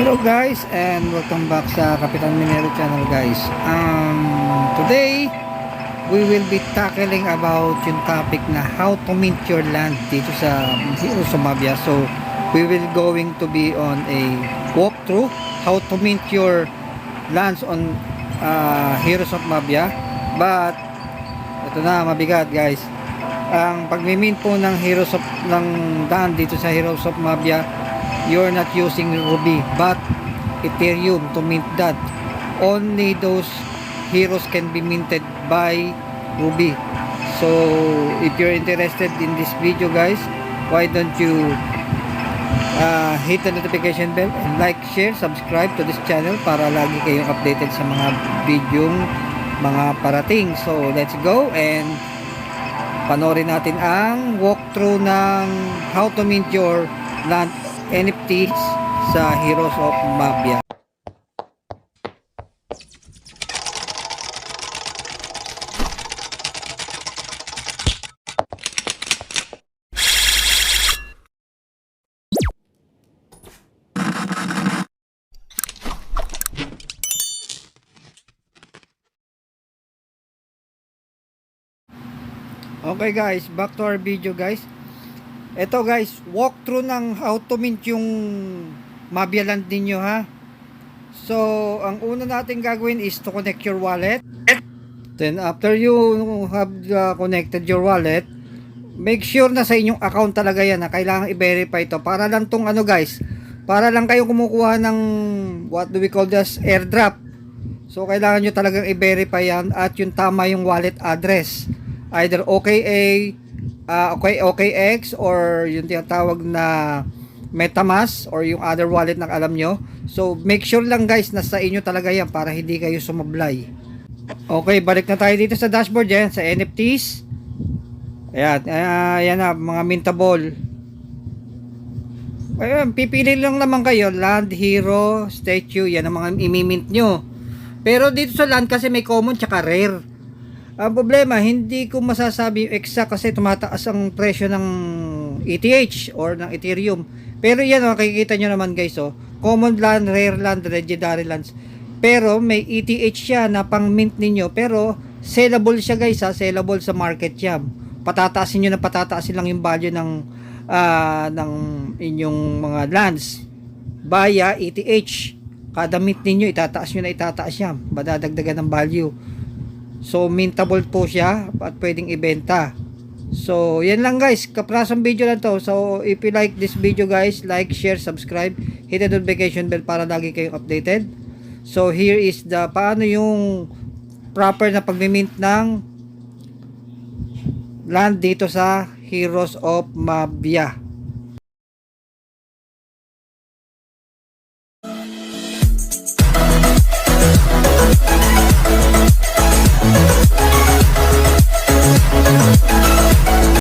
Hello guys and welcome back sa Kapitan Minero channel guys. Today we will be tackling about yung topic na how to mint your land dito sa Heroes of Mabia. So we will going to be on a walkthrough how to mint your lands on Heroes of Mabia. But ito na, mabigat guys. Ang pag-mint po ng ng land dito sa Heroes of Mabia, you're not using Ruby but Ethereum to mint that. Only those heroes can be minted by Ruby. So if you're interested in this video guys, why don't you hit the notification bell and like, share, subscribe to this channel para lagi kayong updated sa mga videong mga parating. So let's go and panoorin natin ang walkthrough ng how to mint your land NFTs sa Heroes of Mabia. Okay guys, back to our video guys. Ito guys, walkthrough ng how to mint yung Mabia land ninyo ha. So, ang una natin gagawin is to connect your wallet. Then after you have connected your wallet, make sure na sa inyong account talaga yan na kailangan i-verify ito. Para lang tong ano guys, para lang kayo kumukuha ng what do we call this, airdrop. So, kailangan nyo talagang i-verify yan at yung tama yung wallet address. Either OKA, OKX or yung tinatawag na MetaMask or yung other wallet na alam nyo. So make sure lang guys na sa inyo talaga yan para hindi kayo sumablay. Okay, balik na tayo dito sa dashboard yan, sa NFTs. Ayan, ayan na, mga mintable. Ayan, pipili lang naman kayo, land, hero, statue, yan ang mga imimint nyo. Pero dito sa land kasi may common tsaka rare. Ang problema, hindi ko masasabi yung exact kasi tumataas ang presyo ng ETH or ng Ethereum. Pero yan, makikita nyo naman guys, common land, rare land, legendary lands. Pero may ETH siya na pang mint ninyo. Pero sellable siya guys, sellable sa market siya. Patataasin nyo na patataasin lang yung value ng inyong mga lands via ETH. Kada mint ninyo, itataas nyo na itataas siya. Madadagdagan ng value. So mintable po siya at pwedeng ibenta. So yan lang guys, kaprasong video lang to. So if you like this video guys, like, share, subscribe, hit the notification bell para lagi kayong updated. So here is the paano yung proper na pag-mint ng land dito sa Heroes of Mabia.